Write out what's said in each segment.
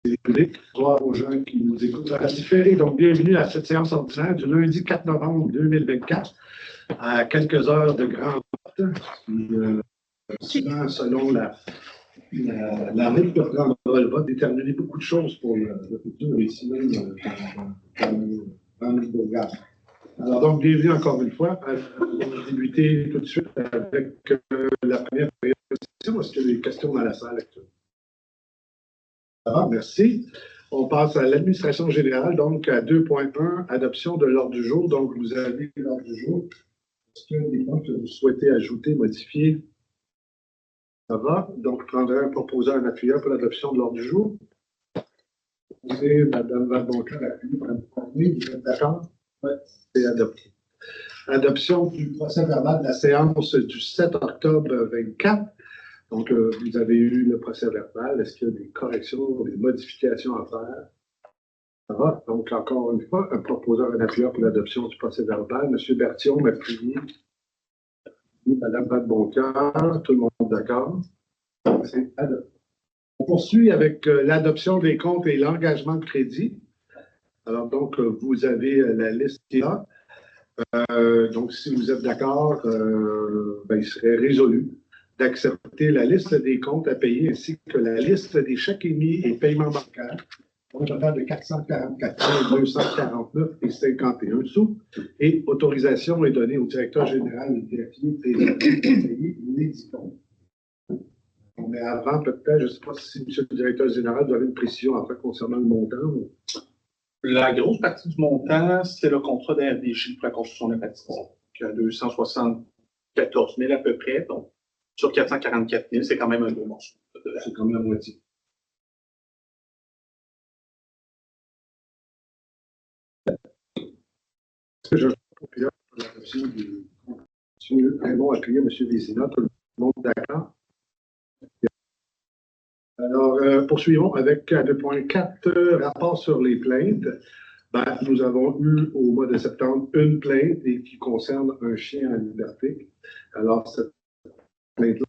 Bonjour aux gens qui nous écoutent à la différée. Donc, bienvenue à cette séance ordinaire du lundi 4 novembre 2024, à quelques heures de grand vote. Souvent, selon la rythme que prendra le vote, déterminer beaucoup de choses pour le futur, ici même dans le programme. Alors, donc, bienvenue encore une fois. On va débuter tout de suite avec la première question. Est-ce qu'il y a des questions dans la salle actuellement? Merci. On passe à l'administration générale, donc à 2.1, adoption de l'ordre du jour. Donc, vous avez l'ordre du jour. Est-ce qu'il y a des points que vous souhaitez ajouter, modifier? Ça va. Donc, je prendrai un proposant, un appuyant pour l'adoption de l'ordre du jour. Et Mme Valboncoeur appuie. Mme Cormier, vous êtes d'accord? Oui, c'est adopté. Adoption du procès verbal de la séance du 7 octobre 24. Donc, vous avez eu le procès verbal. Est-ce qu'il y a des corrections, des modifications à faire? Ça va. Donc, encore une fois, un proposeur, un appuyeur pour l'adoption du procès verbal. M. Berthiaume, appuyé. Mme Valboncoeur, tout le monde d'accord? C'est adopté. On poursuit avec l'adoption des comptes et l'engagement de crédit. Alors, donc, vous avez la liste qui est là. Donc, si vous êtes d'accord, il serait résolu d'accepter la liste des comptes à payer ainsi que la liste des chèques émis et paiements bancaires pour un total de 444 249,51 sous. Et autorisation est donnée au directeur général et greffier de payer les 10 comptes. Mais avant, peut-être, je ne sais pas si M. le directeur général doit avoir une précision en fait concernant le montant. La grosse partie du montant, c'est le contrat d'RDJ pour la construction de la patinoire, qui a 274 000 à peu près. Donc, sur 444 000, c'est quand même un gros morceau. C'est comme la moitié. Est-ce que je propose l'adoption du M. Raymond appuyé, M. Vézina, tout le monde d'accord? Alors, poursuivons avec 2.4, rapport sur les plaintes. Nous avons eu au mois de septembre une plainte qui concerne un chien en liberté. Alors, cette plainte-là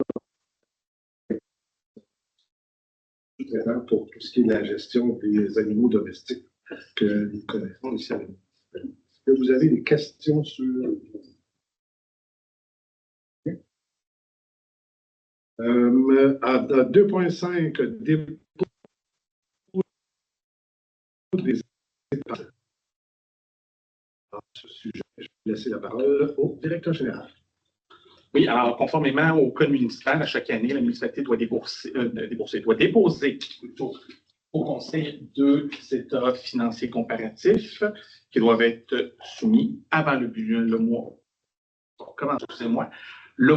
est pour tout ce qui est la gestion des animaux domestiques que nous connaissons ici à la municipalité. Est-ce que vous avez des questions sur... À 2.5, dépôt des à ce sujet, je vais laisser la parole au directeur général. Oui, alors, conformément au code municipal, à chaque année, la municipalité doit déposer plutôt au Conseil deux états financiers comparatifs qui doivent être soumis avant le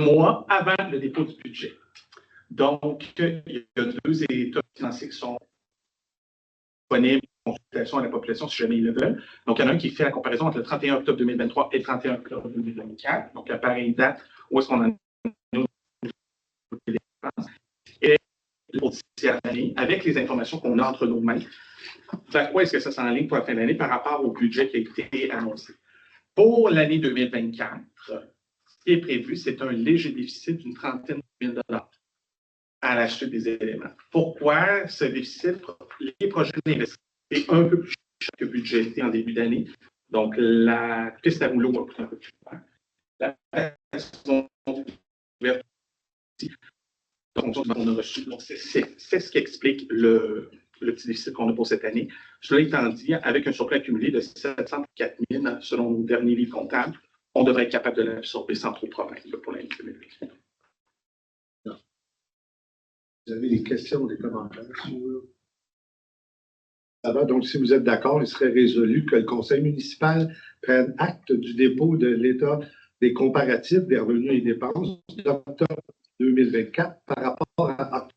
mois avant le dépôt du budget. Donc, il y a deux états financiers qui sont disponibles pour consultation à la population si jamais ils le veulent. Donc, il y en a un qui fait la comparaison entre le 31 octobre 2023 et le 31 octobre 2024. Donc, à pareille date, où est-ce qu'on en est et l'année, avec les informations qu'on a entre nos mains, vers quoi est-ce que ça s'enligne pour la fin de l'année par rapport au budget qui a été annoncé. Pour l'année 2024, ce qui est prévu, c'est un léger déficit d'une trentaine de $10 000 à la suite des éléments. Pourquoi ce déficit? Les projets d'investissement est un peu plus cher que budgété en début d'année. Donc, la piste à rouleau va coûter un peu plus cher. La façon ouverte qu'on a reçu. Donc, c'est ce qui explique le petit déficit qu'on a pour cette année. Cela étant dit, avec un surplus accumulé de 704 000 selon nos derniers livres comptables, on devrait être capable de l'absorber sans trop de problème pour l'année 2020. Vous avez des questions ou des commentaires sur... Ça va, donc si vous êtes d'accord, il serait résolu que le conseil municipal prenne acte du dépôt de l'état des comparatifs des revenus et dépenses d'octobre 2024 par rapport à octobre.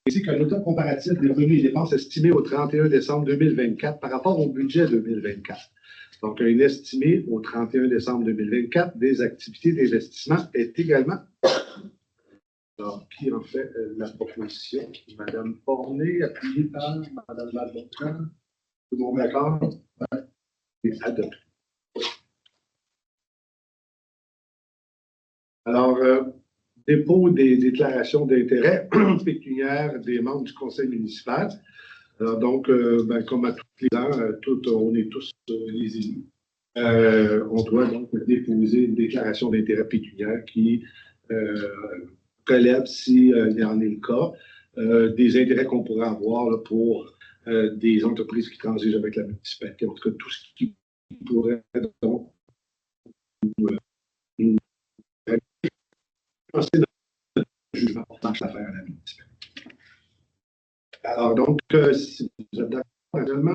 Ainsi qu'un état comparatif des revenus et dépenses estimés au 31 décembre 2024 par rapport au budget 2024. Donc, un estimé au 31 décembre 2024 des activités d'investissement est également... Alors, qui en fait la proposition? Mme Forney, appuyée par Mme Valboncoeur. Tout le monde d'accord? Et adopté. Alors, dépôt des déclarations d'intérêt pécuniaires des membres du conseil municipal. Alors donc, comme à tous les ans, on est tous les élus. On doit donc déposer une déclaration d'intérêt pécuniaire qui relève, s'il y en est le cas, des intérêts qu'on pourrait avoir là, pour des entreprises qui transigent avec la municipalité. En tout cas, tout ce qui pourrait donc nous penser dans le jugement portant l'affaire à la municipalité. Alors donc, si vous êtes d'accord, actuellement,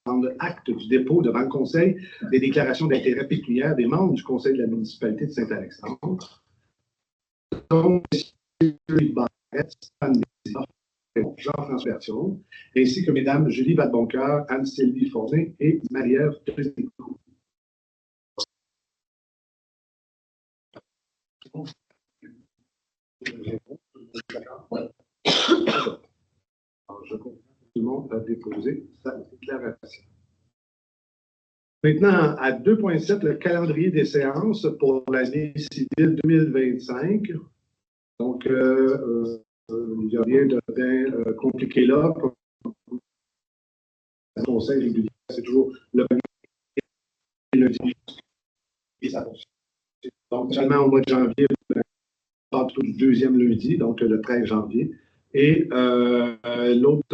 prendre acte du dépôt devant le Conseil des déclarations d'intérêt pécuniaire des membres du Conseil de la municipalité de Saint-Alexandre. Donc, M. Barrette, Jean-François Berthiaume, ainsi que Mesdames Julie Vadeboncoeur, Anne-Sylvie Fournier et Marie-Ève Trésico. Je comprends que tout le monde a déposé sa déclaration. Maintenant, à 2.7, le calendrier des séances pour l'année civile 2025. Donc, il n'y a rien de bien compliqué là. Le conseil régulier, c'est toujours le lundi. Et ça fonctionne. Donc, seulement au mois de janvier, pas tout le deuxième lundi, donc le 13 janvier. Et l'autre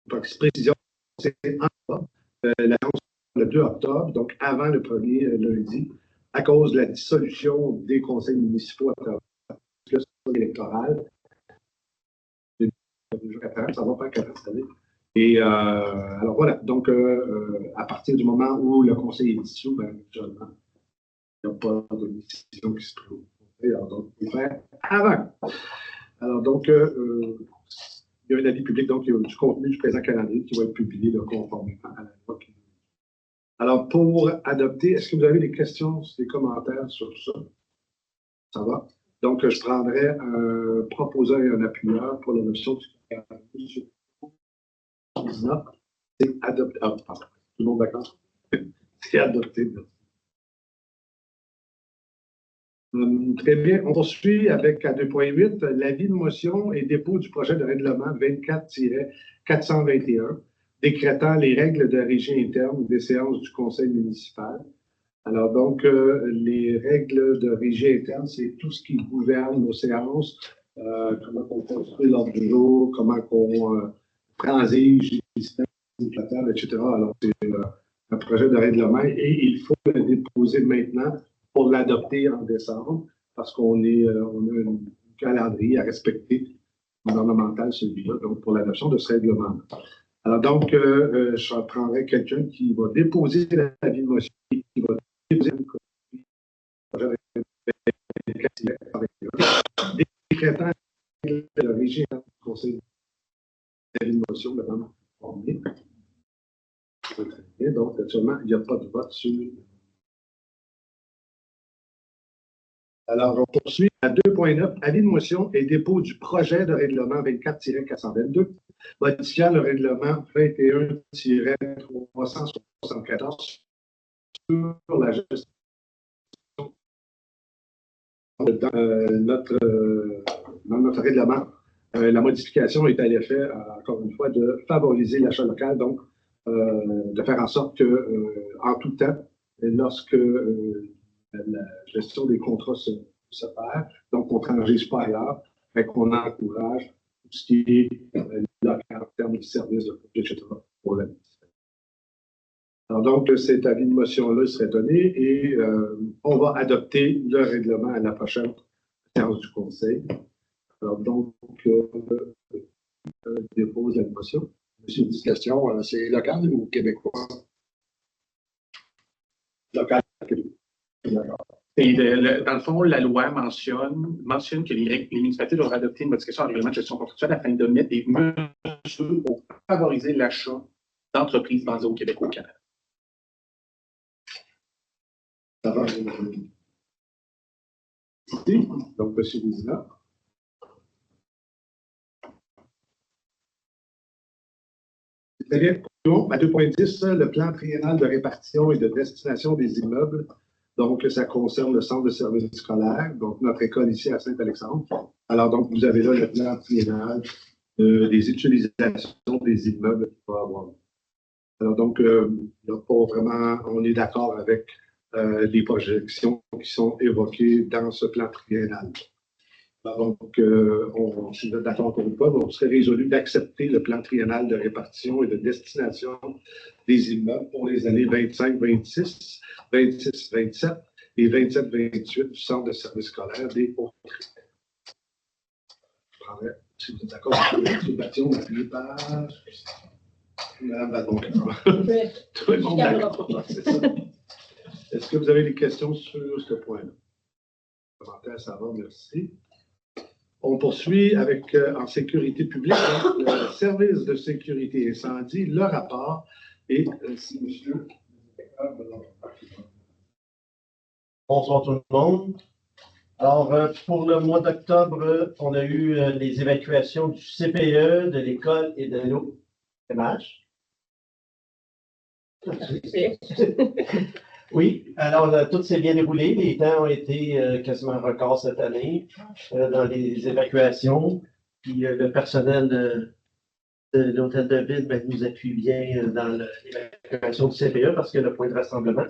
précision, c'est en octobre, le 2 octobre, donc avant le premier lundi, à cause de la dissolution des conseils municipaux à travers le système électoral. Ça va faire 4 ans cette année. Et alors voilà, donc à partir du moment où le conseil est dissous, actuellement, il n'y a pas de décision qui se trouve. Alors donc, il faut faire avant. Alors donc, il y a un avis public, donc il y a du contenu du présent calendrier qui va être publié là, conformément à la loi. Alors, pour adopter, est-ce que vous avez des questions, des commentaires sur ça? Ça va? Donc, je prendrai un proposeur et un appuyeur pour l'adoption du calendrier. C'est adopté. Ah, pardon. Tout le monde d'accord? C'est adopté. Très bien. On poursuit avec à 2.8 l'avis de motion et dépôt du projet de règlement 24-421 décrétant les règles de régie interne des séances du conseil municipal. Alors donc, les règles de régie interne, c'est tout ce qui gouverne nos séances, comment on construit l'ordre du jour, comment on transige les systèmes administrateurs, etc. Alors, c'est un projet de règlement et il faut le déposer maintenant pour l'adopter en décembre parce qu'on on a un calendrier à respecter gouvernemental, celui-là, donc pour l'adoption de ce règlement. Alors donc, je prendrai quelqu'un qui va déposer l'avis de motion et qui va déposer le projet décrétant le régime du conseil d'avis de motion de Mme Fournier. Donc, actuellement, il n'y a pas de vote sur. Alors, on poursuit à 2.9, avis de motion et dépôt du projet de règlement 24-422, modifiant le règlement 21-374 sur la gestion dans notre règlement. La modification est à l'effet, encore une fois, de favoriser l'achat local, donc de faire en sorte que, en tout temps, lorsque la gestion des contrats se fait, donc on ne transige pas ailleurs, mais qu'on encourage tout ce qui est local en termes de services, de produits, etc. pour la municipalité. Alors donc, cet avis de motion-là serait donné et on va adopter le règlement à la prochaine séance du Conseil. Alors donc, dépose la motion. Monsieur, une question, c'est local ou québécois? Local, québécois. D'accord. Et dans le fond, la loi mentionne que les municipalités doivent adopter une modification au règlement de gestion contractuelle afin de mettre des mesures pour favoriser l'achat d'entreprises basées au Québec ou au Canada. Ça va. Donc, M. Vézina. Très bien. À 2.10, le plan triennal de répartition et de destination des immeubles. Donc, ça concerne le centre de services scolaires, donc notre école ici à Saint-Alexandre. Alors, donc, vous avez là le plan triennal des utilisations des immeubles qu'il va avoir. Alors, donc, là, pas vraiment, on est d'accord avec les projections qui sont évoquées dans ce plan triennal. Donc, si vous êtes d'accord encore ou pas, on serait résolu d'accepter le plan triennal de répartition et de destination des immeubles pour les années 25-26, 26-27 et 27-28 du centre de service scolaire des Hauts-Triers. Si vous êtes d'accord, M. Bâtillon, on appuie page. Madame Badon-Caro. Tout le monde d'accord, c'est ça. Est-ce que vous avez des questions sur ce point-là? Commentaire, ça va, merci. On poursuit avec, en sécurité publique, le service de sécurité incendie, le rapport, et si monsieur... Bonsoir tout le monde. Alors, pour le mois d'octobre, on a eu les évacuations du CPE, de l'école et de l'OMH. Oui, alors tout s'est bien déroulé. Les temps ont été quasiment records cette année dans les évacuations. Puis le personnel de l'hôtel de ville nous appuie bien dans l'évacuation du CPE parce que le point de rassemblement.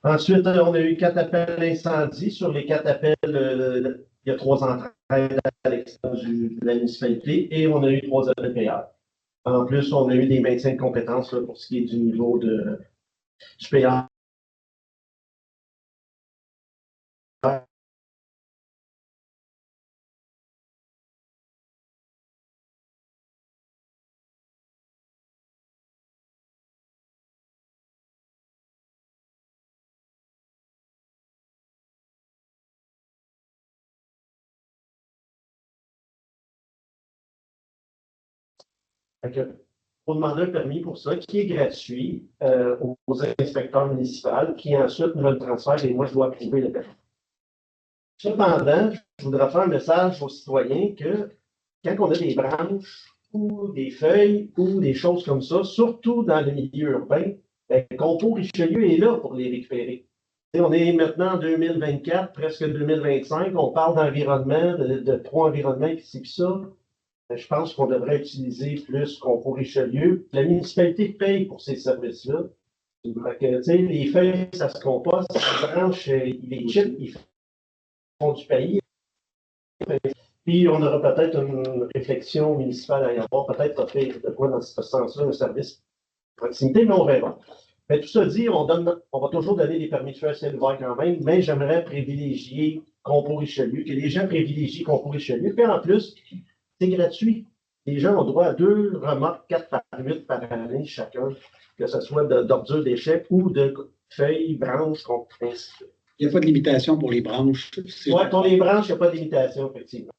Ensuite, on a eu 4 appels incendie. Sur les 4 appels, il y a 3 entraides à l'extérieur de la municipalité et on a eu 3 appels payeurs. En plus, on a eu des maintiens de compétences là, pour ce qui est du niveau du payeur. Pour demander un permis pour ça, qui est gratuit aux inspecteurs municipaux, qui ensuite me le transfèrent et moi, je dois approuver le permis. Cependant, je voudrais faire un message aux citoyens que quand on a des branches ou des feuilles ou des choses comme ça, surtout dans le milieu urbain, le Compo Richelieu est là pour les récupérer. Et on est maintenant en 2024, presque 2025, on parle d'environnement, de 3 environnements, ici et ça. Je pense qu'on devrait utiliser plus Compo Richelieu. La municipalité paye pour ces services-là. Les feuilles, ça se composte, les branches, les chips, ils font du pays. Puis on aura peut-être une réflexion municipale à y avoir, peut-être offrir de quoi dans ce sens-là, un service de proximité, mais on verra. Mais tout ça dit, on va toujours donner des permis de feu à ciel ouvert quand même, mais j'aimerais privilégier Compo Richelieu, que les gens privilégient Compo Richelieu. Puis en plus, c'est gratuit. Les gens ont droit à 2 remorques 4 par 8 par année chacun, que ce soit d'ordures, déchets ou de feuilles, branches, qu'on ainsi. Il n'y a pas de limitation pour les branches. Oui, pour les branches, il n'y a pas de limitation, effectivement.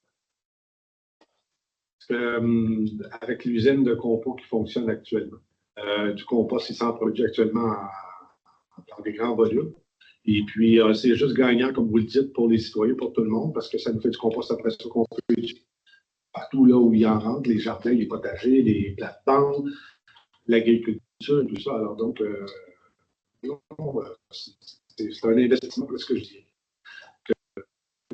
Avec l'usine de compost qui fonctionne actuellement, du compost, il s'en produit actuellement dans des grands volumes. Et puis, c'est juste gagnant, comme vous le dites, pour les citoyens, pour tout le monde, parce que ça nous fait du compost après ça qu'on peut utiliser partout là où il en rentre, les jardins, les potagers, les plates-bandes, l'agriculture, tout ça. Alors donc, c'est un investissement, c'est ce que je dis.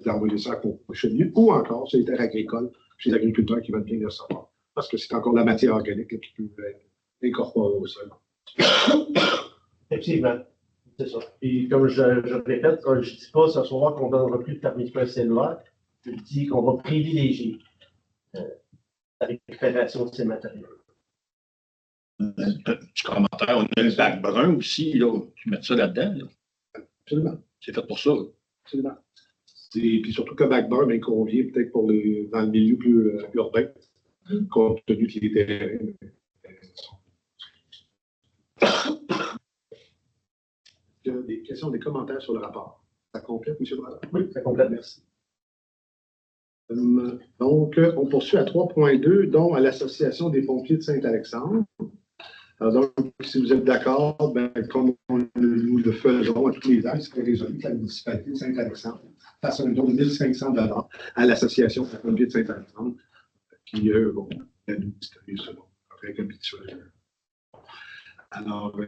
D'envoyer ça à Compo Richelieu ou encore sur les terres agricoles, chez les agriculteurs qui veulent bien le savoir. Parce que c'est encore la matière organique là, qui peut être incorporée au sol. Effectivement, c'est ça. Et comme je répète, je ne dis pas ce soir qu'on ne donnera plus de permis de feu cellulaire, je dis qu'on va privilégier la récupération de ces matériaux. Petit commentaire, on a le bac brun aussi, là, tu mets ça là-dedans. Là. Absolument. C'est fait pour ça. Absolument. Puis surtout que backburn mais convient peut-être dans le milieu plus urbain, compte tenu qu'il était. Il y a des questions, des commentaires sur le rapport. Ça complète, M. Bradard? Oui, ça complète, merci. Donc, on poursuit à 3.2, dont à l'Association des pompiers de Saint-Alexandre. Donc, si vous êtes d'accord, comme nous le faisons à tous les ans, il serait résolu que la municipalité de Saint-Alexandre fasse un don de 1 500 $ à l'Association des pompiers de Saint-Alexandre, qui, vont administrer selon la règle habituelle. Alors,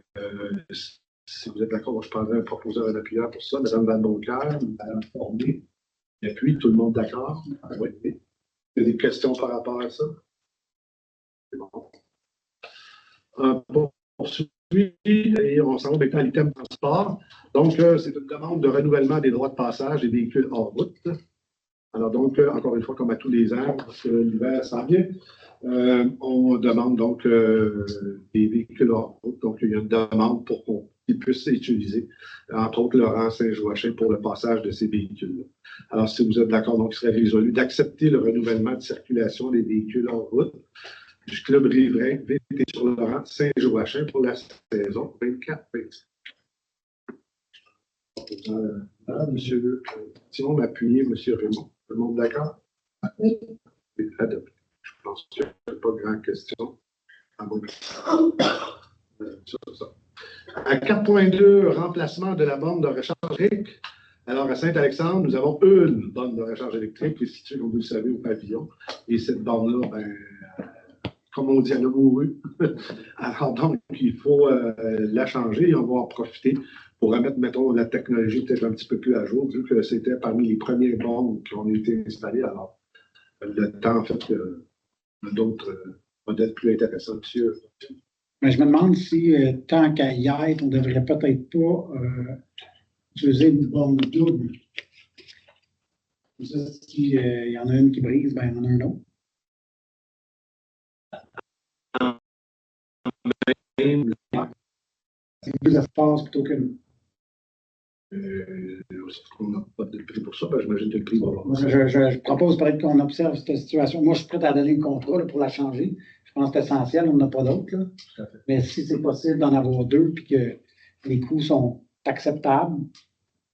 Si vous êtes d'accord, je prendrai un proposeur et un appuyeur pour ça. Mme Van Boncoeur, Mme Formé, et puis tout le monde d'accord? Oui. Il y a des questions par rapport à ça? C'est bon. On poursuit et on s'en va maintenant à l'item transport. Donc, c'est une demande de renouvellement des droits de passage des véhicules hors route. Alors donc, encore une fois, comme à tous les ans, parce que l'hiver s'en vient, on demande donc des véhicules hors route. Donc, il y a une demande pour qu'ils puissent utiliser, entre autres, le rang Saint-Joachim pour le passage de ces véhicules-là. Alors, si vous êtes d'accord, donc, il serait résolu d'accepter le renouvellement de circulation des véhicules hors route du Club riverain VT sur le rang Saint-Joachim pour la saison 24-25. Monsieur Simon m'appuyer, monsieur Raymond. Tout le monde d'accord? Oui. Adopté. Je pense qu'il n'y a pas de grande question. Ah bon. Ça. À 4.2, remplacement de la borne de recharge électrique. Alors, à Saint-Alexandre, nous avons une borne de recharge électrique qui est située, comme vous le savez, au pavillon. Et cette borne-là, comme on dit, elle a mouru. Alors, donc, il faut la changer et on va en profiter pour remettre, mettons, la technologie peut-être un petit peu plus à jour, vu que c'était parmi les premières bornes qui ont été installées. Alors, le temps, en fait, d'autres modèles plus intéressants. Monsieur. Mais je me demande si, tant qu'à y être, on ne devrait peut-être pas utiliser une borne double. S'il y en a une qui brise, ben, il y en a un autre. C'est plus d'espace plutôt qu'une. On n'a pas de prix pour ça, j'imagine que le prix va avoir. Je propose peut-être qu'on observe cette situation. Moi, je suis prêt à donner le contrat là, pour la changer. Je pense que c'est essentiel, on n'en a pas d'autres. Mais si c'est possible d'en avoir deux et que les coûts sont acceptables,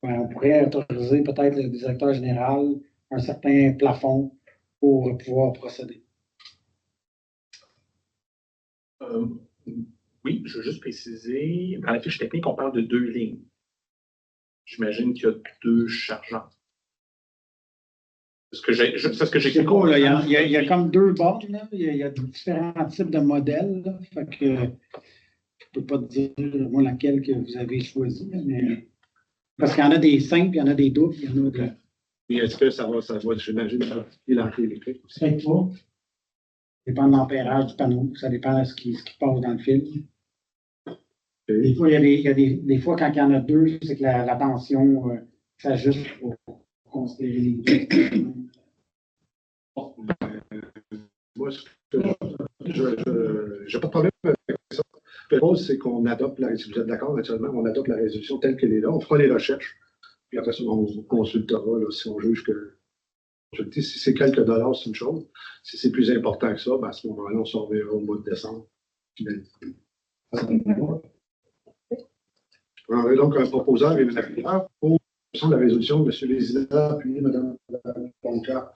ben, on pourrait autoriser peut-être le directeur général un certain plafond pour pouvoir procéder. Oui, je veux juste préciser, dans la fiche technique, on parle de 2 lignes. J'imagine qu'il y a 2 chargeants. C'est ce que j'ai C'est pas, là, il y a comme 2 bornes, là. Il y a différents types de modèles. Là. Fait que je ne peux pas te dire moi laquelle que vous avez choisi, mais parce qu'il y en a des simples, il y en a des doubles, il y en a des. Et est-ce que ça va j'imagine, l'entrée électrique aussi? Peut-être pas. Ça dépend de l'ampérage du panneau, ça dépend de ce qui passe dans le fil. Okay. Des fois, des fois, quand il y en a 2, c'est que la tension s'ajuste pour considérer les deux. Moi, je n'ai pas de problème avec ça. Le propose, c'est qu'on adopte, si vous êtes d'accord, naturellement, on adopte la résolution telle qu'elle est là. On fera les recherches. Puis après ça, on vous consultera là, si on juge que. Je dis, si c'est quelques dollars, c'est une chose. Si c'est plus important que ça, à ce moment-là, on s'en reverra au mois de décembre. Je prendrai donc un proposeur et un acteur pour la résolution de M. Vézina, puis Mme Boncoeur.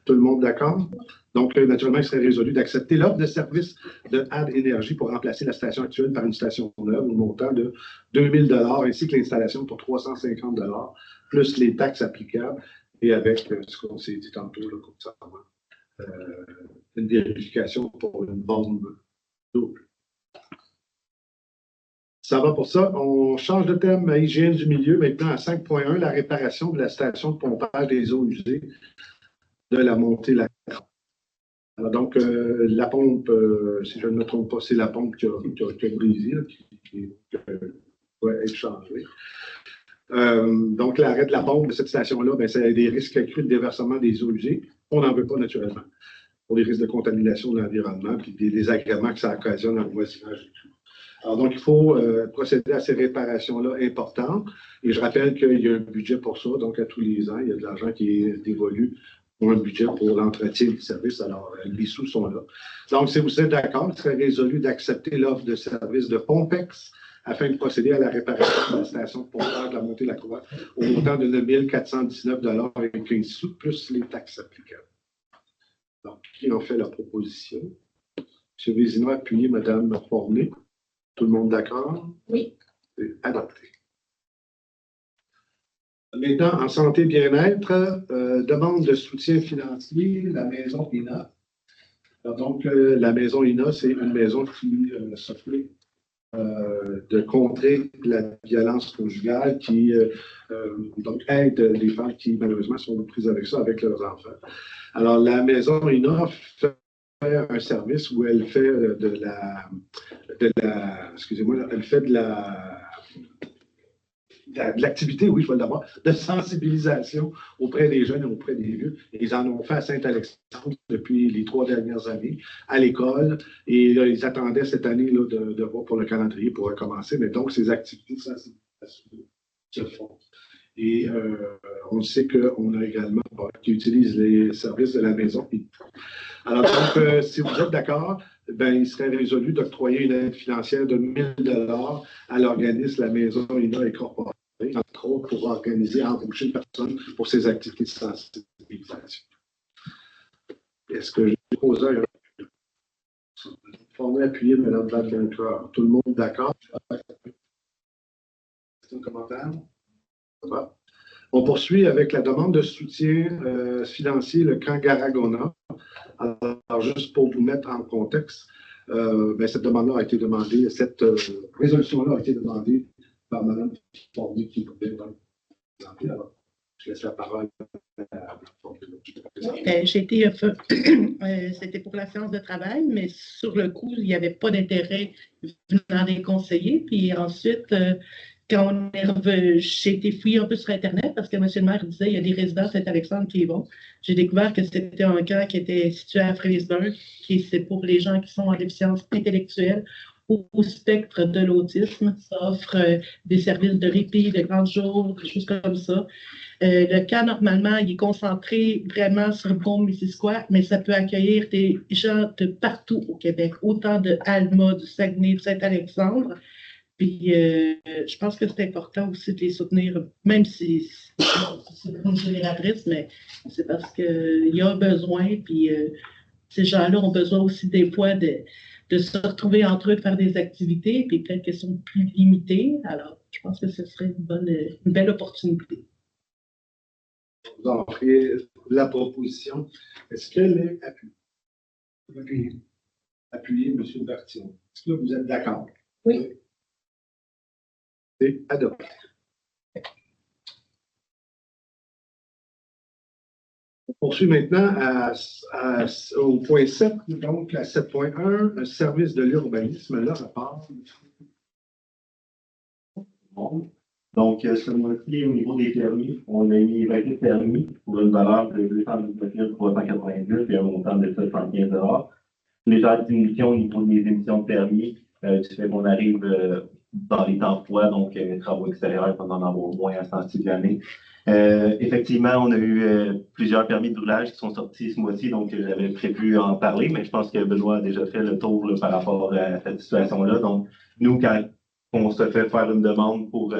Tout le monde d'accord? Donc, naturellement, il serait résolu d'accepter l'offre de service de Ad Énergie pour remplacer la station actuelle par une station neuve au montant de 2 000 $ ainsi que l'installation pour 350 $, plus les taxes applicables et avec ce qu'on s'est dit tantôt, là, comme ça, une vérification pour une bombe double. Ça va pour ça. On change de thème à hygiène du milieu. Maintenant, à 5.1, la réparation de la station de pompage des eaux usées de la montée la. Alors donc, la pompe, si je ne me trompe pas, c'est la pompe qui a brisé, là, qui doit être changée. Donc, l'arrêt de la pompe de cette station-là, ça a des risques accrus de déversement des eaux usées. On n'en veut pas naturellement. Pour les risques de contamination de l'environnement et des désagréments que ça occasionne dans le voisinage et tout. Alors, donc, il faut procéder à ces réparations-là importantes. Et je rappelle qu'il y a un budget pour ça. Donc, à tous les ans, il y a de l'argent qui est dévolu pour un budget pour l'entretien du service. Alors, les sous sont là. Donc, si vous êtes d'accord, il serait résolu d'accepter l'offre de service de Pompex afin de procéder à la réparation de la station de pompage de la montée de la Croix au montant de 9 419 $ avec 15 sous, plus les taxes applicables. Donc, qui en fait la proposition? M. Vézina, appuyé, Mme Formé. Tout le monde d'accord? Oui. C'est adopté. Maintenant, en santé bien-être, demande de soutien financier, la maison INA. Alors donc, la maison INA, c'est une maison qui s'offre de contrer la violence conjugale qui donc aide les femmes qui, malheureusement, sont prises avec ça, avec leurs enfants. Alors, la maison INA fait un service où elle fait excusez-moi, elle fait de l'activité, oui, je vais l'avoir, de sensibilisation auprès des jeunes et auprès des vieux. Ils en ont fait à Saint-Alexandre depuis les 3 dernières années, à l'école. Et là, ils attendaient cette année là, de voir pour le calendrier pour recommencer. Mais donc, ces activités de sensibilisation se font. Et on sait qu'on a également qui utilise les services de la maison. Alors, donc, si vous êtes d'accord, ben, il serait résolu d'octroyer une aide financière de 1 000 à l'organisme La Maison INA Incorporée, entre autres, pour organiser, embaucher une personne pour ses activités de sensibilisation. Est-ce que j'ai posé un formulaire appuyé, Mme Badlinker? Tout le monde d'accord? C'est un commentaire? Ça va? On poursuit avec la demande de soutien financier, le camp Garagona. Alors, juste pour vous mettre en contexte, cette demande-là a été demandée, cette résolution-là a été demandée par Mme Fournier qui voulait présenter. Alors, je laisse la parole à Mme J'ai été, c'était pour la séance de travail, mais sur le coup, il n'y avait pas d'intérêt venant des conseillers. Puis ensuite, quand j'ai été fouillée un peu sur Internet, parce que M. le maire disait qu'il y a des résidents à Saint-Alexandre qui y vont, j'ai découvert que c'était un camp qui était situé à Freyisburg, qui c'est pour les gens qui sont en déficience intellectuelle ou au spectre de l'autisme. Ça offre des services de répit, de grands jours, des choses comme ça. Le camp, normalement, il est concentré vraiment sur Brome-Missisquoi, mais ça peut accueillir des gens de partout au Québec, autant de Alma, du Saguenay, de Saint-Alexandre. Puis, je pense que c'est important aussi de les soutenir, même si c'est une génératrice, mais c'est parce qu'il y a besoin. Puis, ces gens-là ont besoin aussi des fois de se retrouver entre eux, de faire des activités, puis peut-être qu'elles sont plus limitées. Alors, je pense que ce serait une belle opportunité. Vous en ferez la proposition. Est-ce qu'elle est appuyée? Appuyée, M. Bertillon. Est-ce que vous êtes d'accord? Oui. C'est adopté. On poursuit maintenant au point 7, donc à 7.1, un service de l'urbanisme, le rapport. Donc, ce mois-ci, au niveau des permis, on a mis 28 permis pour une valeur de 219 390 et un montant de 715 $. Légère diminution au niveau des émissions de permis, du fait qu'on arrive dans les temps froids, donc les travaux extérieurs pendant en avoir moins à ce temps-ci de l'année. Effectivement, on a eu plusieurs permis de roulage qui sont sortis ce mois-ci, donc j'avais prévu en parler, mais je pense que Benoît a déjà fait le tour là, par rapport à cette situation-là. Donc, nous, quand on se fait faire une demande pour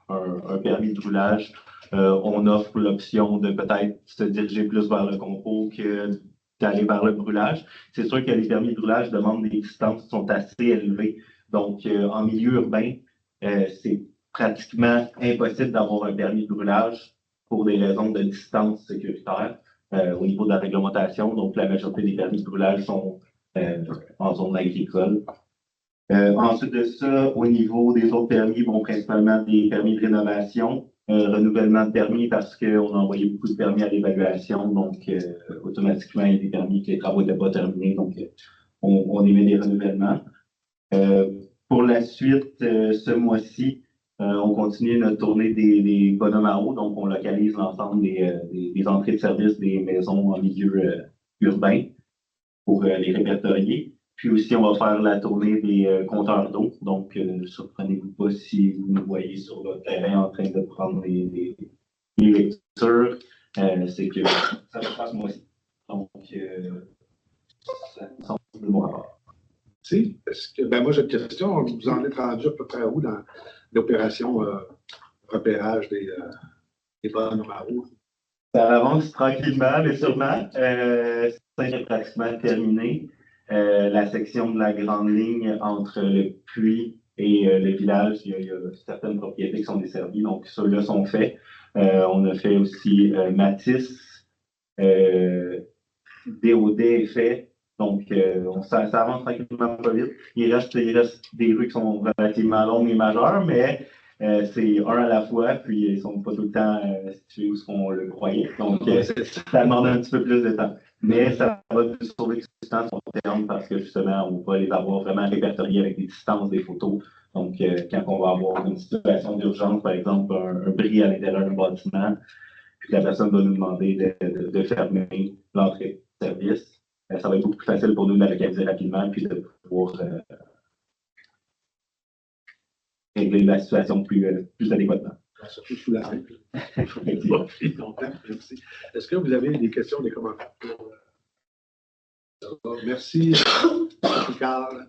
un permis de roulage, on offre l'option de peut-être se diriger plus vers le concours que d'aller vers le brûlage. C'est sûr que les permis de roulage demandent des distances qui sont assez élevées. Donc, en milieu urbain, c'est pratiquement impossible d'avoir un permis de brûlage pour des raisons de distance sécuritaire au niveau de la réglementation. Donc, la majorité des permis de brûlage sont en zone agricole. Ensuite de ça, au niveau des autres permis, bon, principalement des permis de rénovation, renouvellement de permis parce qu'on a envoyé beaucoup de permis à l'évaluation, donc automatiquement, il y a des permis que les travaux n'étaient pas terminés, donc on émet des renouvellements. Pour la suite, ce mois-ci, on continue notre tournée des bonhommes à eau, donc on localise l'ensemble des entrées de service des maisons en milieu urbain pour les répertorier. Puis aussi, on va faire la tournée des compteurs d'eau. Donc, ne surprenez-vous pas si vous nous voyez sur le terrain en train de prendre les lectures. C'est que ça se passe moi aussi. Donc, ça me semble de mon rapport. Si, est-ce que, moi, j'ai une question. Vous en êtes rendu à peu près où dans l'opération repérage des bonhommes à eau? Ça avance tranquillement, mais sûrement. C'est pratiquement terminé. La section de la grande ligne entre le puits et le village, il y a certaines propriétés qui sont desservies, donc ceux-là sont faits. On a fait aussi Matisse, DOD est fait, Donc, ça avance tranquillement pas vite. Il reste des rues qui sont relativement longues et majeures, mais c'est un à la fois, puis ils ne sont pas tout le temps situés où on le croyait. Donc, ça demande un petit peu plus de temps. Mais ça va nous sauver du temps sur le terme parce que justement, on va les avoir vraiment répertoriés avec des distances, des photos. Donc, quand on va avoir une situation d'urgence, par exemple, un bris à l'intérieur d'un bâtiment, puis la personne va nous demander de fermer l'entrée de service, ça va être beaucoup plus facile pour nous de la localiser rapidement puis de pouvoir régler la situation plus adéquatement. Surtout sous la règle. Merci. Est-ce que vous avez des questions, des commentaires? Merci, Carl.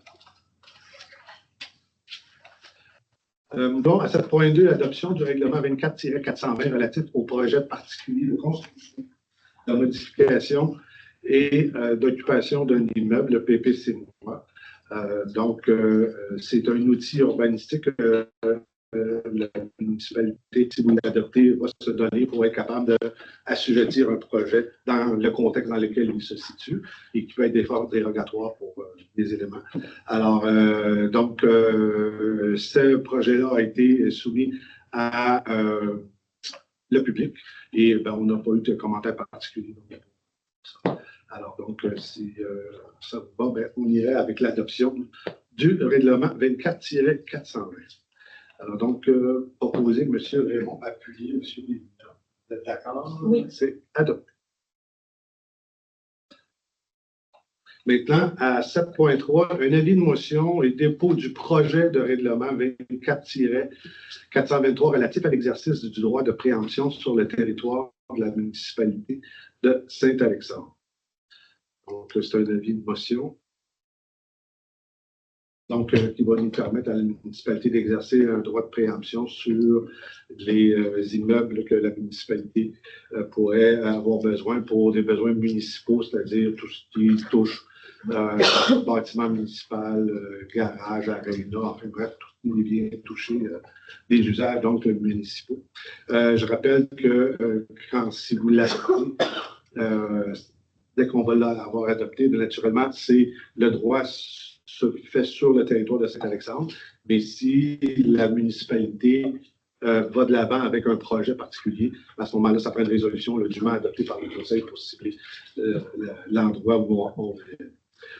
Bon, à 7.2, l'adoption du règlement 24-420 relatif au projet particulier de construction, de modification et d'occupation d'un immeuble, le PPC-MOA. Donc, c'est un outil urbanistique que la municipalité, si vous l'adoptez, va se donner pour être capable d'assujettir un projet dans le contexte dans lequel il se situe et qui peut être des forces dérogatoires pour des éléments. Alors, donc, ce projet-là a été soumis à le public et ben, on n'a pas eu de commentaires particuliers. Alors, donc, si ça va, ben, on irait avec l'adoption du règlement 24-420. Alors, donc, proposer que M. Raymond appuie, M. Lévy. Vous êtes d'accord? Oui. C'est adopté. Maintenant, à 7.3, un avis de motion et dépôt du projet de règlement 24-423 relatif à l'exercice du droit de préemption sur le territoire de la municipalité de Saint-Alexandre. Donc, c'est un avis de motion. Donc, qui va nous permettre à la municipalité d'exercer un droit de préemption sur les immeubles que la municipalité pourrait avoir besoin pour des besoins municipaux, c'est-à-dire tout ce qui touche bâtiment municipal, garage, aréna, enfin bref, tout ce qui vient toucher des usages donc municipaux. Je rappelle que si vous l'adoptez, dès qu'on va l'avoir adopté, naturellement, c'est le droit se fait sur le territoire de Saint-Alexandre, mais si la municipalité va de l'avant avec un projet particulier, à ce moment-là, ça prend une résolution dûment adoptée par le Conseil pour cibler l'endroit où on est.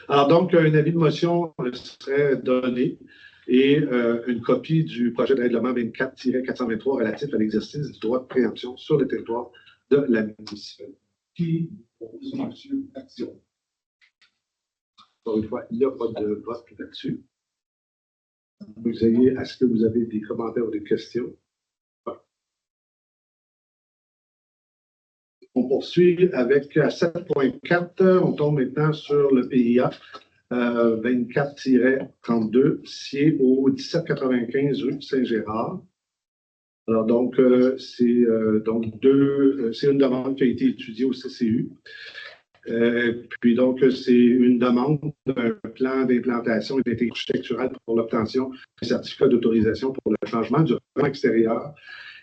Alors donc, un avis de motion serait donné et une copie du projet de règlement 24-423 relatif à l'exercice du droit de préemption sur le territoire de la municipalité. Qui propose M. Action? Encore une fois, il n'y a pas de vote là-dessus. Est-ce que vous avez des commentaires ou des questions? On poursuit avec 7.4. On tombe maintenant sur le PIA 24-32, sié au 1795 rue Saint-Gérard. Alors, donc, c'est une demande qui a été étudiée au CCU. Puis donc, c'est une demande d'un plan d'implantation et d'intégration architecturale pour l'obtention d'un certificat d'autorisation pour le changement du revêtement extérieur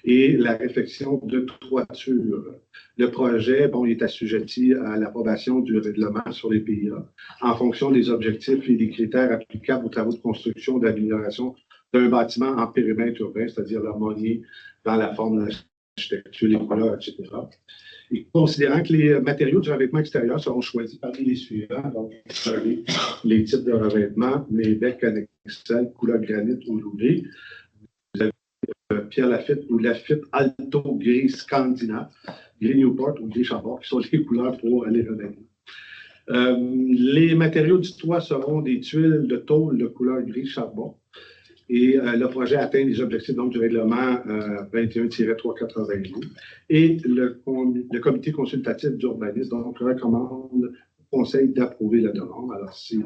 et la réfection de toiture. Le projet, bon, il est assujetti à l'approbation du règlement sur les PIA en fonction des objectifs et des critères applicables aux travaux de construction d'amélioration d'un bâtiment en périmètre urbain, c'est-à-dire l'harmonie dans la forme de l'architecture, les couleurs, etc. Et considérant que les matériaux du revêtement extérieur seront choisis parmi les suivants, donc les types de revêtement, les becs annexels, couleur granit ou louvé, vous avez Pierre Lafitte ou Lafitte Alto gris scandinave, gris Newport ou gris Chambord, qui sont les couleurs pour les revêtements. Les matériaux du toit seront des tuiles de tôle de couleur gris charbon. Et le projet atteint les objectifs donc, du règlement 21-382. Et le comité consultatif d'urbanisme donc, recommande au Conseil d'approuver la demande. Alors, il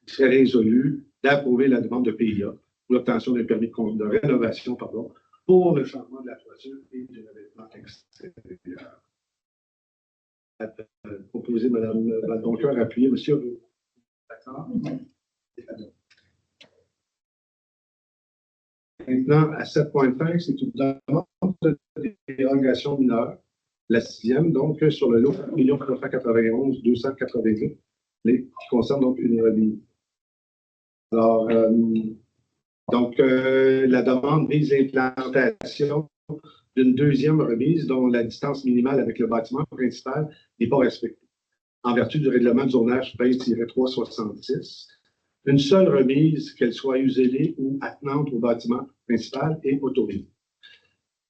serait résolu d'approuver la demande de PIA pour l'obtention d'un permis de rénovation pour le changement de la toiture et du revêtement extérieur. Proposé Mme Valdoncoeur, appuyé, monsieur. D'accord? Maintenant, à 7.5, c'est une demande de dérogation mineure, la 6e, donc sur le lot 1 491 288 qui concerne donc une remise. Alors, la demande vise l'implantation d'une deuxième remise dont la distance minimale avec le bâtiment principal n'est pas respectée, en vertu du règlement de zonage 20-366. Une seule remise, qu'elle soit isolée ou attenante au bâtiment principal, est autorisée.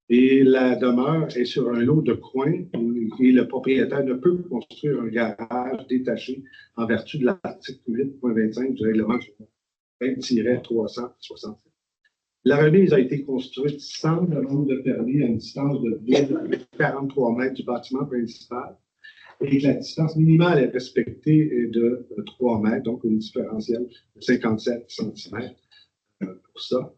Et la demeure est sur un lot de coins et le propriétaire ne peut construire un garage détaché en vertu de l'article 8.25 du règlement 20-367. La remise a été construite sans demande de permis à une distance de 2,43 mètres du bâtiment principal et la distance minimale est respectée est de 3 mètres, donc une différentielle de 57 cm pour ça.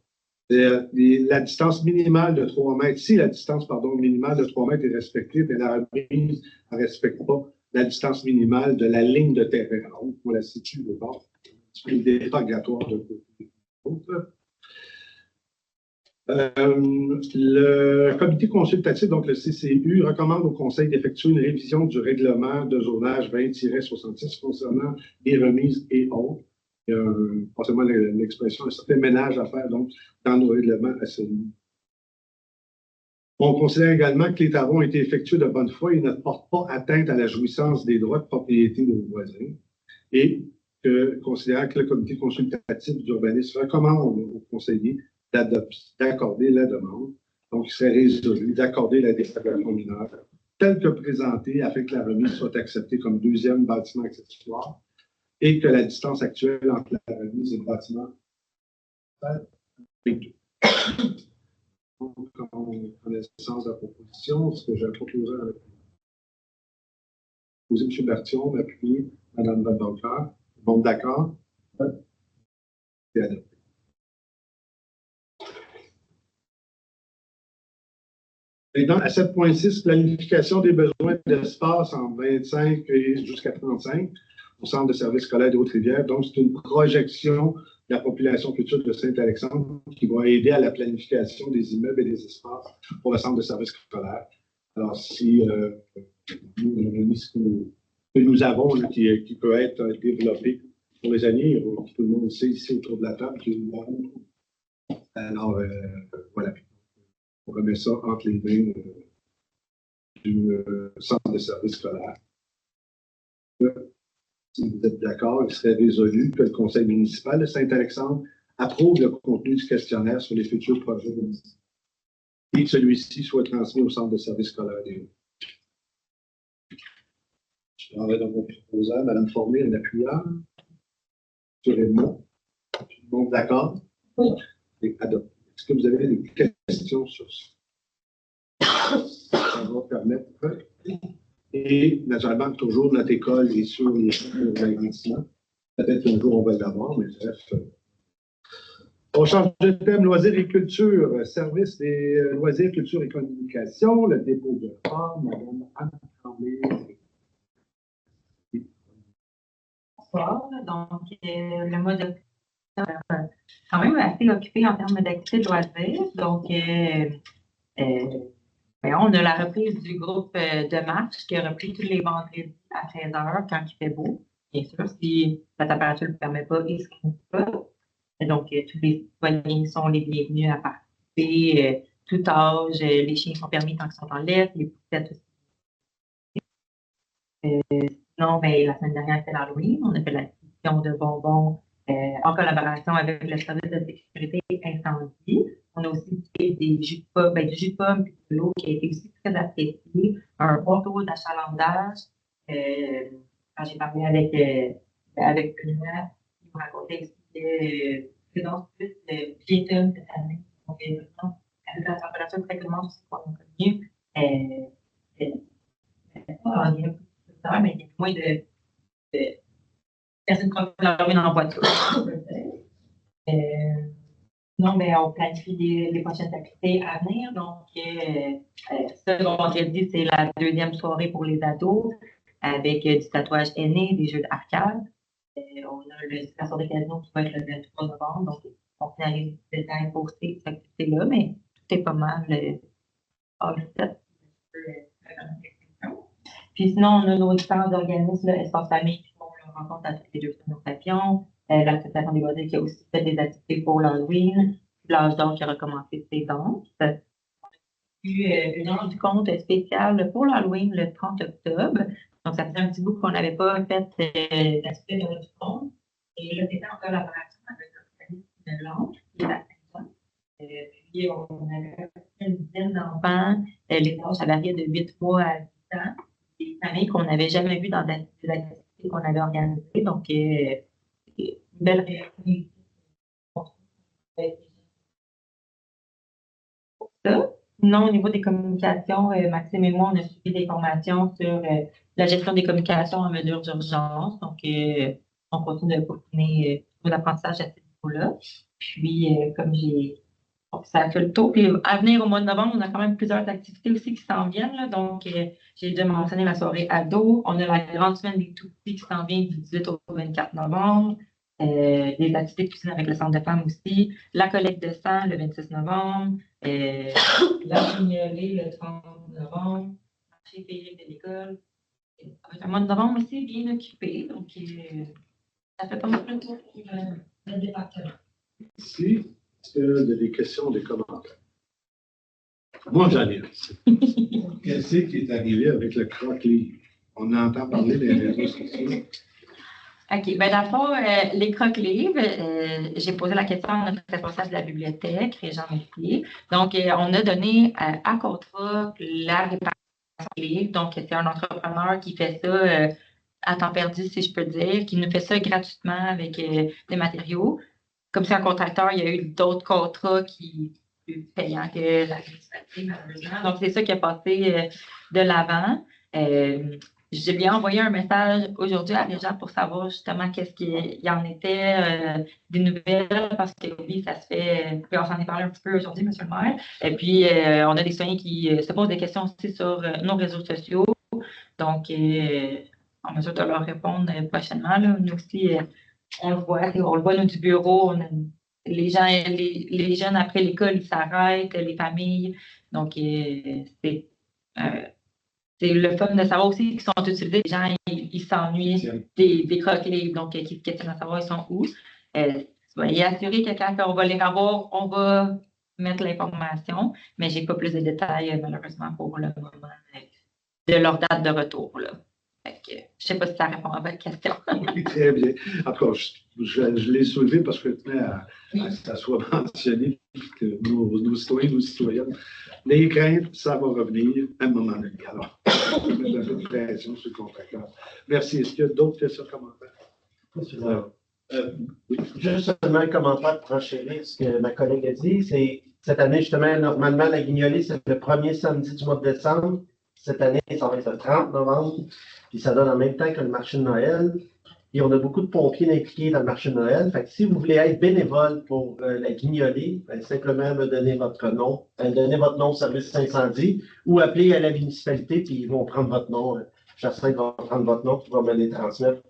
La distance minimale de 3 mètres, si la distance minimale de 3 mètres est respectée, mais la remise ne respecte pas la distance minimale de la ligne de terrain. Alors, on la situe de bord. C'est dérogatoire de côté. Le comité consultatif, donc le CCU, recommande au Conseil d'effectuer une révision du règlement de zonage 20-66 concernant les remises et autres. Il y a pas seulement l'expression, un certain ménage à faire donc, dans nos règlements à ce niveau. On considère également que les travaux ont été effectués de bonne foi et ne portent pas atteinte à la jouissance des droits de propriété de nos voisins. Et considérant que le comité consultatif d'urbanisme recommande aux conseillers d'accorder la demande, donc il serait résolu d'accorder la dérogation mineure telle que présentée afin que la remise soit acceptée comme deuxième bâtiment accessoire et que la distance actuelle entre la remise et le bâtiment est 2. Donc, en connaissance de la proposition, ce que j'ai proposé avec M. Bertillon, m'appuyer, Mme Van. Bon, d'accord? C'est adopté. Maintenant, à 7.6, planification des besoins d'espace en 25 et jusqu'à 35 au centre de services scolaires de Haute-Rivière. Donc, c'est une projection de la population future de Saint-Alexandre qui va aider à la planification des immeubles et des espaces pour le centre de services scolaires. Alors, si ce que nous avons là, qui peut être développé pour les années, tout le monde sait ici autour de la table que nous avons. Alors, voilà. On remet ça entre les mains du centre de services scolaires. Si vous êtes d'accord, il serait résolu que le conseil municipal de Saint-Alexandre approuve le contenu du questionnaire sur les futurs projets de municipalité et que celui-ci soit transmis au centre de services scolaires des Hauts. Je m'en vais dans mon proposal, Mme Formé, en appuyant sur les mots. Tout le monde d'accord? Oui. Et adopté. Est-ce que vous avez des questions sur ça? Ça va permettre. Et naturellement, toujours notre école est sur les investissements. Peut-être qu'un jour on va l'avoir, mais bref. On change de thème, loisirs et culture, service des loisirs, culture et communication, le dépôt de forme, Mme Anne Tremblay. Bonsoir. Donc, le mois de quand même assez occupé en termes d'activités de loisirs. Donc, on a la reprise du groupe de marche qui a repris tous les vendredis à 16h quand il fait beau. Bien sûr, si la température ne le permet pas, il ne se compte pas. Et donc, tous les citoyens sont les bienvenus à participer. Tout âge, les chiens sont permis tant qu'ils sont en laisse, les poussettes aussi. Sinon, la semaine dernière, c'était l'Halloween. On a fait la distribution de bonbons en collaboration avec le service de sécurité incendie. On a aussi fait du jus de pomme et de l'eau qui a été aussi très apprécié. Un bon taux d'achalandage. Quand j'ai parlé avec Benoît, il me racontait aussi que présence plus de piétonnes cette année. Donc, avec la température très clémente, c'est pas encore mieux. Il y a mais il y a moins de personnes qui ont dormi dans la voiture. Non, mais on planifie les prochaines activités à venir. Donc, ce vendredi, c'est la deuxième soirée pour les ados avec du tatouage aîné, des jeux d'arcade. On a la soirée casino qui va être le 23 novembre. Donc, on finalise les détails pour ces activités-là, mais tout est pas mal all set. Puis sinon, on a nos différents organismes, Espace Famille, qui font leur rencontre à toutes les 2 semaines au Papillon. L'Association des loisirs qui a aussi fait des activités pour l'Halloween. L'âge d'or qui a recommencé ses danses. On a eu une heure du compte spéciale pour l'Halloween le 30 octobre. Donc, ça faisait un petit bout qu'on n'avait pas fait l'activité de l'heure du compte. Et là, c'était en collaboration avec l'organisme Blanche qui est à Saint-Jean. Puis, on avait une dizaine d'enfants. Les âges, ça variait de 8 mois à 10 ans. Des familles qu'on n'avait jamais vues dans des activités qu'on avait organisées. Donc, une belle réaction. Ça. Non, au niveau des communications, Maxime et moi, on a suivi des formations sur la gestion des communications en mesure d'urgence. Donc, on continue de peaufiner l'apprentissage à ce niveau-là. Puis, comme ça fait le tour. Puis, à venir au mois de novembre, on a quand même plusieurs activités aussi qui s'en viennent. Là. Donc, j'ai déjà mentionné la soirée ado. On a la grande semaine des tout-petits qui s'en vient du 18 au 24 novembre. Des activités de cuisine avec le centre de femmes aussi. La collecte de sang le 26 novembre. La mignolée le 30 novembre. Marché féerique de l'école. Ça va être un mois de novembre aussi bien occupé. Donc, ça fait pas mal de tour pour le département. Merci. Est-ce qu'il y a des questions, des commentaires? Moi, j'en ai. Qu'est-ce qui est arrivé avec le croque-livre? On entend parler des réseaux sociaux. OK. Bien, dans le fond, les croque-livres, j'ai posé la question à notre responsable de la bibliothèque, Régent Mercier. Donc, on a donné à Contrat la réparation des livres. Donc, c'est un entrepreneur qui fait ça à temps perdu, si je peux dire, qui nous fait ça gratuitement avec des matériaux. Comme c'est un contracteur, il y a eu d'autres contrats qui sont plus payants que la municipalité, malheureusement. Donc, c'est ça qui a passé de l'avant. J'ai bien envoyé un message aujourd'hui à Régent pour savoir justement qu'est-ce qu'il y en était des nouvelles, parce que oui, ça se fait. Puis on s'en est parlé un petit peu aujourd'hui, M. le maire. Et puis, on a des citoyens qui se posent des questions aussi sur nos réseaux sociaux. Donc, en mesure de leur répondre prochainement. Là. Nous aussi, on le voit, nous, du bureau. Les gens, les jeunes après l'école, ils s'arrêtent, les familles. Donc, c'est le fun de savoir aussi qu'ils sont utilisés. Les gens, ils s'ennuient des croque-livres, donc qui tiennent à savoir ils sont où. Soyez assurés que quand on va les revoir, on va mettre l'information, mais je n'ai pas plus de détails, malheureusement, pour le moment, de leur date de retour. Là. Je ne sais pas si ça répond à votre question. Oui, très bien. Encore, je l'ai soulevé parce que je tenais à que ça soit mentionné que nos citoyens, nos citoyennes, les craintes, ça va revenir à un moment donné. Alors, on va mettre un peu de pression sur le contracteur. Merci. Est-ce qu'il y a d'autres questions, commentaires? Oui. Juste seulement un commentaire pour enchérir ce que ma collègue a dit. C'est cette année, justement, normalement, la guignolée, c'est le premier samedi du mois de décembre. Cette année, ça va être le 30 novembre. Puis ça donne en même temps que le marché de Noël. Et on a beaucoup de pompiers impliqués dans le marché de Noël. Fait que si vous voulez être bénévole pour la guignolée, simplement me donner votre nom, donner votre nom au service d'incendie ou appeler à la municipalité, puis ils vont prendre votre nom. Chassin va prendre votre nom, puis va me les transmettre.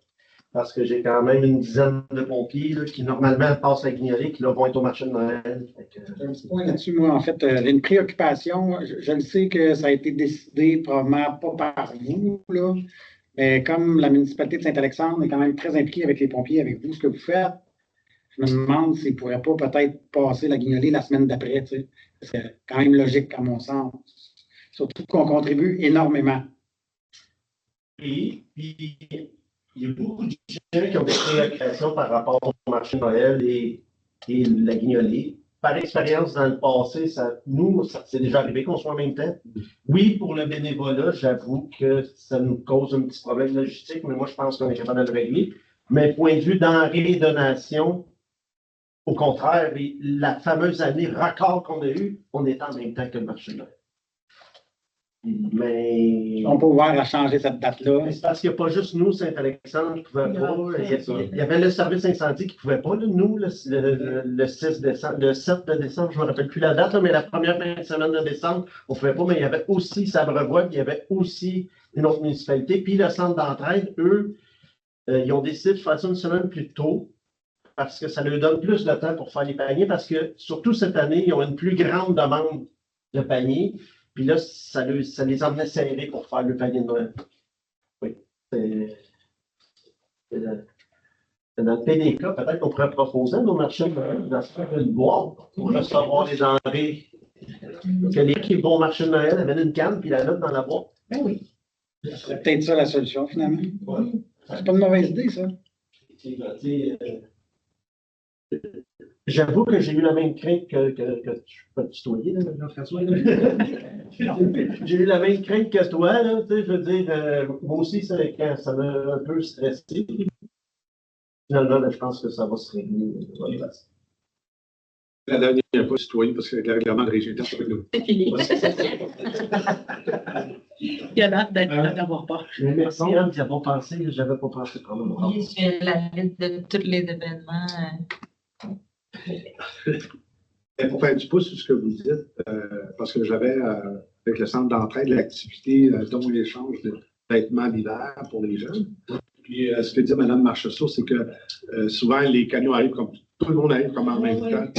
Parce que j'ai quand même une dizaine de pompiers là, qui normalement passent la guignolée, qui là, vont être au marché de Noël. J'ai un petit point là-dessus, moi, en fait, j'ai une préoccupation. Je le sais que ça a été décidé probablement pas par vous, là, mais comme la municipalité de Saint-Alexandre est quand même très impliquée avec les pompiers, avec vous, ce que vous faites, je me demande s'ils ne pourraient pas peut-être passer la guignolée la semaine d'après. C'est quand même logique, à mon sens. Surtout qu'on contribue énormément. Puis, il y a beaucoup de gens qui ont des préoccupations par rapport au marché de Noël et la guignolée. Par expérience, dans le passé, ça c'est déjà arrivé qu'on soit en même temps. Oui, pour le bénévolat, j'avoue que ça nous cause un petit problème logistique, mais moi, je pense qu'on est capable de le régler. Mais point de vue denrées et donations, au contraire, la fameuse année record qu'on a eue, on est en même temps que le marché de Noël. Mais. On peut voir à changer cette date-là. C'est parce qu'il n'y a pas juste nous, Saint-Alexandre, qui ne pouvait pas. Il y avait le service incendie qui ne pouvait pas. Là, nous, le 6 décembre, le 7 de décembre, je ne me rappelle plus la date, là, mais la première fin de semaine de décembre, on ne pouvait pas, mais il y avait aussi Sabrevoix, puis il y avait aussi une autre municipalité. Puis le centre d'entraide, eux, ils ont décidé de faire ça une semaine plus tôt parce que ça leur donne plus de temps pour faire les paniers, parce que surtout cette année, ils ont une plus grande demande de paniers. Puis là, ça les emmenait serrés pour faire le panier de Noël. Oui. Il Dans le PDK, peut-être qu'on pourrait proposer à nos marchands de dans ce une boîte pour recevoir les denrées. Que les qui vont au marché de Noël amènent une canne puis la mettent dans la boîte. Ben oui. Ce serait peut-être ça la solution, finalement. Ouais. C'est pas une mauvaise idée, ça. J'avoue que j'ai eu la même crainte que tu peux te tutoyer, là, Jean-François. J'ai eu la même crainte que toi, là, tu sais, je veux dire, moi aussi, quand ça m'a un peu stressé. Finalement, là, je pense que ça va se régler. La dernière fois, citoyen, parce que le règlement de régional, c'est nous. C'est fini. Il y a l'air d'avoir peur. Mais merci, Anne, d'y avoir pensé. J'avais pas pensé quand même. Oui, je fais la liste de tous les événements. Et pour faire du pouce sur ce que vous dites, parce que j'avais, avec le centre d'entraide, l'activité dont l'échange de vêtements d'hiver pour les jeunes. Puis, ce que dit Mme Marchessault, c'est que souvent, les camions arrivent comme tout le monde arrive comme en même temps.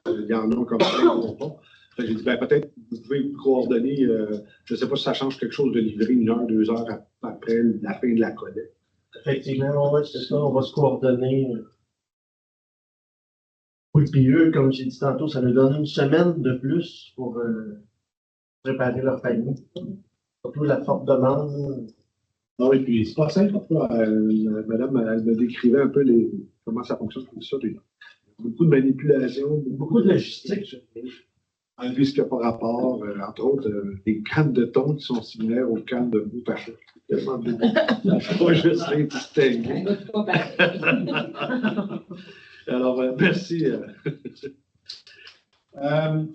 Il y en a comme ça, ils ne vont pas. J'ai dit, peut-être vous pouvez coordonner, je ne sais pas si ça change quelque chose de livrer 1 heure, 2 heures après la fin de la collecte. Effectivement, ouais, c'est ça, on va se coordonner. Oui, puis eux, comme j'ai dit tantôt, ça nous donne 1 semaine de plus pour préparer leur panier. Surtout la forte demande. Ah oui, puis c'est pas simple. Madame, elle me décrivait un peu comment ça fonctionne, tout ça. Beaucoup de manipulation, Beaucoup de logistique. enlever ce qui n'a pas rapport, entre autres, des cannes de thon qui sont similaires aux cannes de bout à chou. Pas juste les distinguer. Alors, merci.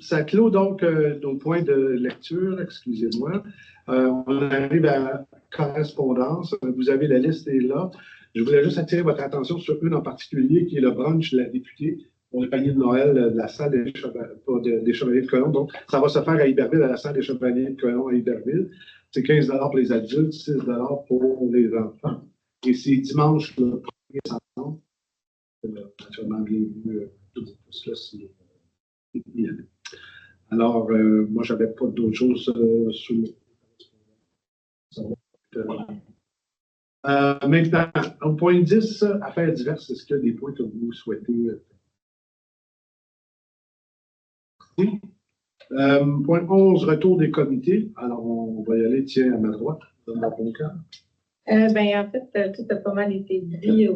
Ça clôt donc nos points de lecture, excusez-moi. On arrive à correspondance. Vous avez la liste est là. Je voulais juste attirer votre attention sur une en particulier, qui est le brunch de la députée pour le panier de Noël de la salle des Chevaliers de Colomb. Donc, ça va se faire à Iberville, à la salle des Chevaliers de Colomb à Iberville. C'est 15 $ pour les adultes, 6 $ pour les enfants. Et c'est dimanche le 1er septembre. Naturellement, bienvenue tout cela. Alors, moi, je n'avais pas d'autre chose sous maintenant, au point 10, affaires diverses, est-ce qu'il y a des points que vous souhaitez? Oui. Point 11, retour des comités. Alors, on va y aller, tiens, à ma droite, dans mon bon cas. En fait, tout a pas mal été dit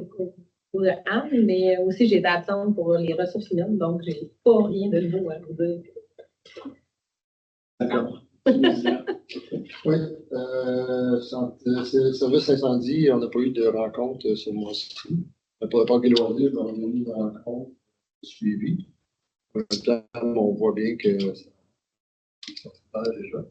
pour Anne, mais aussi j'ai été absente pour les ressources humaines, donc j'ai pas rien de nouveau à vous dire. D'accord. Oui, service incendie, on n'a pas eu de rencontre ce mois-ci. Pour le parc Éloigné, on a eu une rencontre suivie. On voit bien que ça se fait déjà.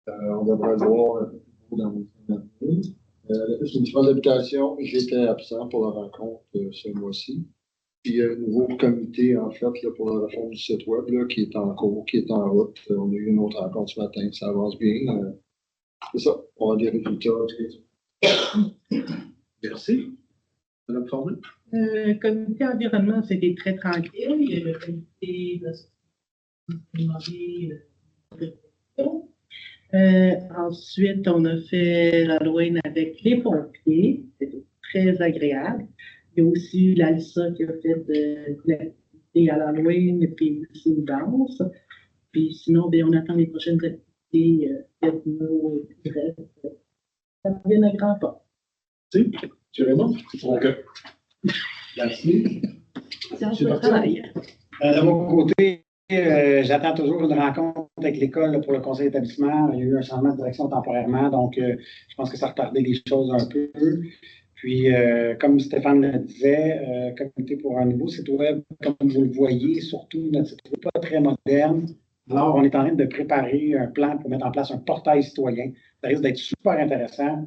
On devrait le voir dans l'année. La piste municipale d'habitation, j'étais absent pour la rencontre ce mois-ci. Puis il y a un nouveau comité, en fait, là, pour la réforme du site web, là, qui est en cours, qui est en route. On a eu une autre rencontre ce matin, ça avance bien. C'est ça, on a des résultats. Merci. Madame Forneux? Le comité environnement, c'était très tranquille. Il y a le comité de ensuite, on a fait l'Halloween avec les pompiers. C'était très agréable. Il y a aussi l'ALSA qui a fait de l'activité à l'Halloween et puis aussi une danse. Puis sinon, bien, on attend les prochaines activités ethno et bref. Ça vient à grands pas. Si, tu Raymond? OK. Merci. C'est un travail. De mon côté, j'attends toujours une rencontre avec l'école pour le conseil d'établissement. Il y a eu un changement de direction temporairement, donc je pense que ça a retardé les choses un peu. Puis, comme Stéphane le disait, comité pour un nouveau site web, comme vous le voyez, surtout notre site web pas très moderne. Alors, on est en train de préparer un plan pour mettre en place un portail citoyen. Ça risque d'être super intéressant.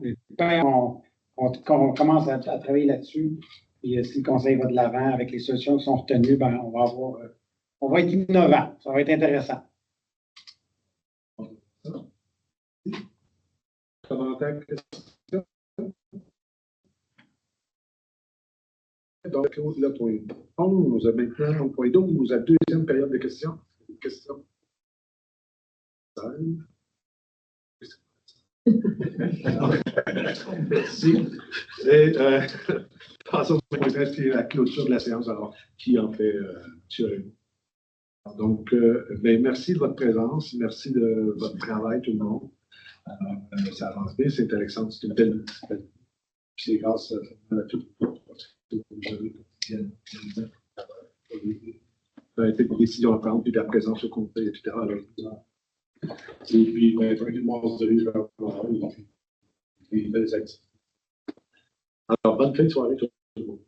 On commence à travailler là-dessus. Et si le conseil va de l'avant avec les solutions qui sont retenues, ben, on va être innovant. Ça va être intéressant. Commentaire, question? Donc, le point 11, maintenant, au point 12, la deuxième période de questions. Question. Merci. Et, Passons au point 13, qui est la clôture de la séance. Alors, qui en fait, M. Raymond? Donc, merci de votre présence, merci de votre travail, tout le monde. Ça avance bien, c'est Alexandre, c'est une belle. C'est grâce à tout des décisions à prendre, puis de la présence au conseil, etc. Alors, et puis, vraiment, vous avez des belles activités. Alors, bonne fin de soirée, tout le monde.